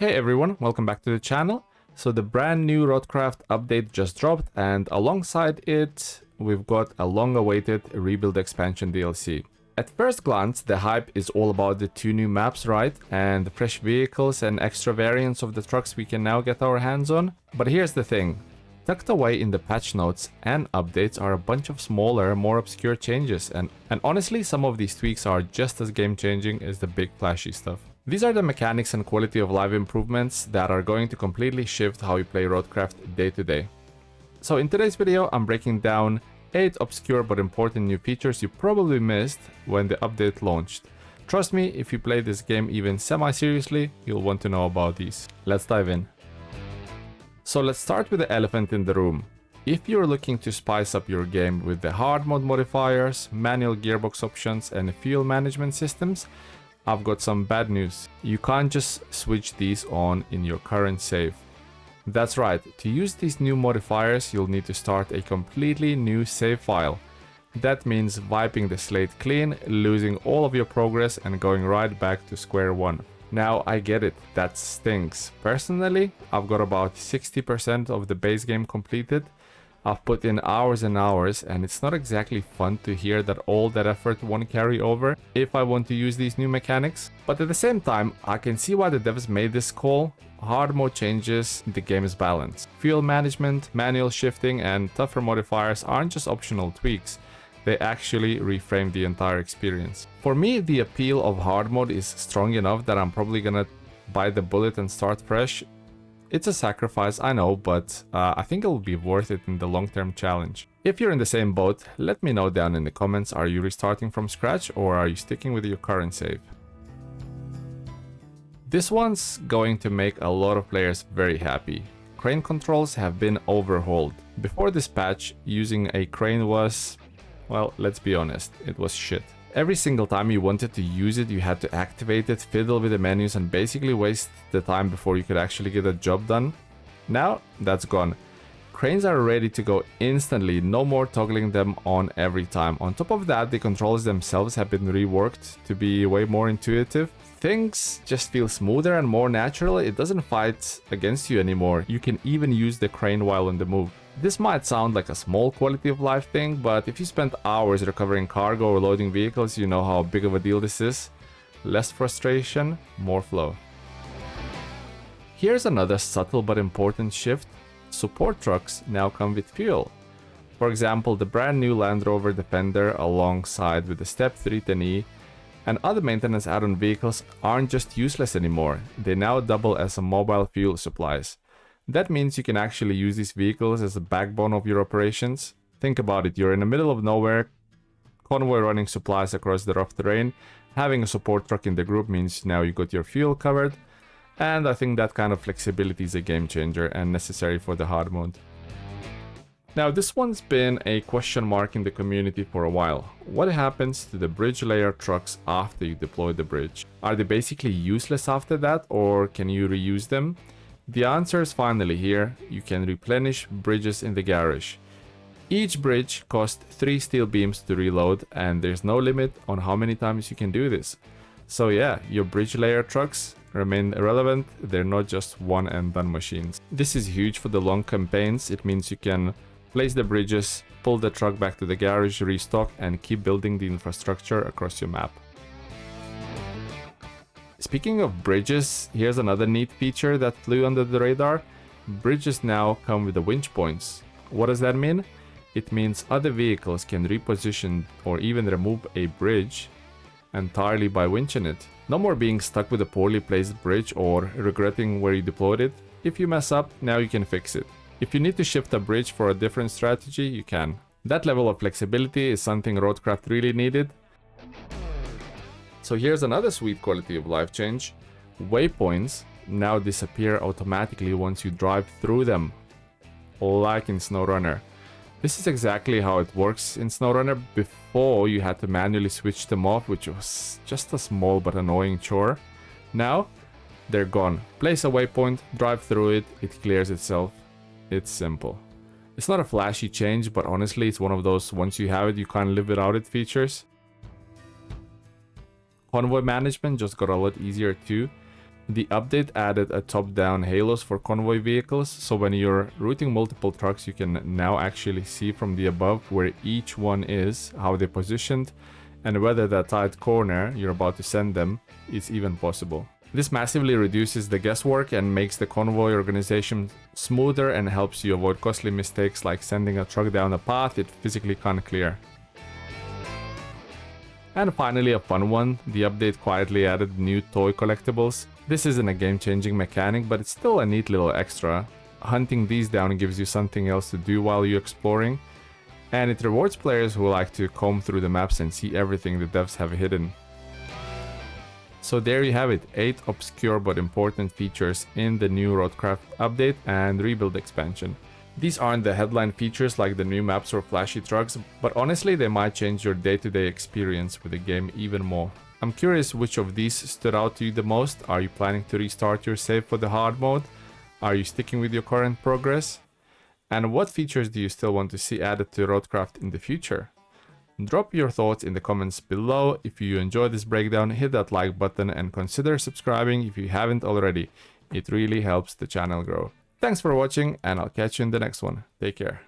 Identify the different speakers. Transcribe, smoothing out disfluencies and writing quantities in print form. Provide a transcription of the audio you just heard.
Speaker 1: Hey everyone, welcome back to the channel. So the brand new RoadCraft update just dropped, and alongside it, we've got a long-awaited Rebuild expansion DLC. At first glance, the hype is all about the two new maps, right? And the fresh vehicles and extra variants of the trucks we can now get our hands on. But here's the thing. Tucked away in the patch notes and updates are a bunch of smaller, more obscure changes, and honestly, some of these tweaks are just as game-changing as the big flashy stuff. These are the mechanics and quality of life improvements that are going to completely shift how you play RoadCraft day to day. So in today's video, I'm breaking down 8 obscure but important new features you probably missed when the update launched. Trust me, if you play this game even semi-seriously, you'll want to know about these. Let's dive in. So let's start with the elephant in the room. If you're looking to spice up your game with the hard mode modifiers, manual gearbox options, and fuel management systems, I've got some bad news. You can't just switch these on in your current save. That's right, to use these new modifiers, you'll need to start a completely new save file. That means wiping the slate clean, losing all of your progress, and going right back to square one. Now, I get it, that stinks. Personally, I've got about 60% of the base game completed. I've put in hours and hours, and it's not exactly fun to hear that all that effort won't carry over if I want to use these new mechanics. But at the same time, I can see why the devs made this call. Hard mode changes the game's balance. Fuel management, manual shifting, and tougher modifiers aren't just optional tweaks. They actually reframe the entire experience. For me, the appeal of hard mode is strong enough that I'm probably gonna bite the bullet and start fresh. It's a sacrifice, I know, but I think it'll be worth it in the long-term challenge. If you're in the same boat, let me know down in the comments, are you restarting from scratch or are you sticking with your current save? This one's going to make a lot of players very happy. Crane controls have been overhauled. Before this patch, using a crane was, well, let's be honest, it was shit. Every single time you wanted to use it, you had to activate it, fiddle with the menus, and basically waste the time before you could actually get a job done. Now, that's gone. Cranes are ready to go instantly, no more toggling them on every time. On top of that, the controls themselves have been reworked to be way more intuitive. Things just feel smoother and more natural. It doesn't fight against you anymore. You can even use the crane while on the move. This might sound like a small quality of life thing, but if you spent hours recovering cargo or loading vehicles, you know how big of a deal this is. Less frustration, more flow. Here's another subtle but important shift. Support trucks now come with fuel. For example, the brand new Land Rover Defender alongside with the Step 310e and other maintenance add-on vehicles aren't just useless anymore. They now double as a mobile fuel supplies. That means you can actually use these vehicles as a backbone of your operations. Think about it, you're in the middle of nowhere, convoy running supplies across the rough terrain. Having a support truck in the group means now you got your fuel covered. And I think that kind of flexibility is a game changer and necessary for the hard mode. Now this one's been a question mark in the community for a while. What happens to the bridge layer trucks after you deploy the bridge? Are they basically useless after that, or can you reuse them? The answer is finally here. You can replenish bridges in the garage. Each bridge costs 3 steel beams to reload, and there's no limit on how many times you can do this. So yeah, your bridge layer trucks remain relevant. They're not just one and done machines. This is huge for the long campaigns. It means you can place the bridges, pull the truck back to the garage, restock, and keep building the infrastructure across your map. Speaking of bridges, here's another neat feature that flew under the radar. Bridges now come with the winch points. What does that mean? It means other vehicles can reposition or even remove a bridge entirely by winching it. No more being stuck with a poorly placed bridge or regretting where you deployed it. If you mess up, now you can fix it. If you need to shift a bridge for a different strategy, you can. That level of flexibility is something RoadCraft really needed. So here's another sweet quality of life change. Waypoints now disappear automatically once you drive through them, like in SnowRunner. This is exactly how it works in SnowRunner. Before, you had to manually switch them off, which was just a small but annoying chore. Now, they're gone. Place a waypoint, drive through it, it clears itself. It's simple. It's not a flashy change, but honestly, it's one of those once you have it, you can't live without it features. Convoy management just got a lot easier too. The update added a top-down halos for convoy vehicles, so when you're routing multiple trucks, you can now actually see from the above where each one is, how they're positioned, and whether that tight corner you're about to send them is even possible. This massively reduces the guesswork and makes the convoy organization smoother and helps you avoid costly mistakes like sending a truck down a path it physically can't clear. And finally, a fun one, the update quietly added new toy collectibles. This isn't a game-changing mechanic, but it's still a neat little extra. Hunting these down gives you something else to do while you're exploring, and it rewards players who like to comb through the maps and see everything the devs have hidden. So there you have it, 8 obscure but important features in the new RoadCraft update and rebuild expansion. These aren't the headline features like the new maps or flashy trucks, but honestly they might change your day-to-day experience with the game even more. I'm curious which of these stood out to you the most. Are you planning to restart your save for the hard mode? Are you sticking with your current progress? And what features do you still want to see added to RoadCraft in the future? Drop your thoughts in the comments below. If you enjoyed this breakdown, hit that like button and consider subscribing if you haven't already. It really helps the channel grow. Thanks for watching, and I'll catch you in the next one. Take care.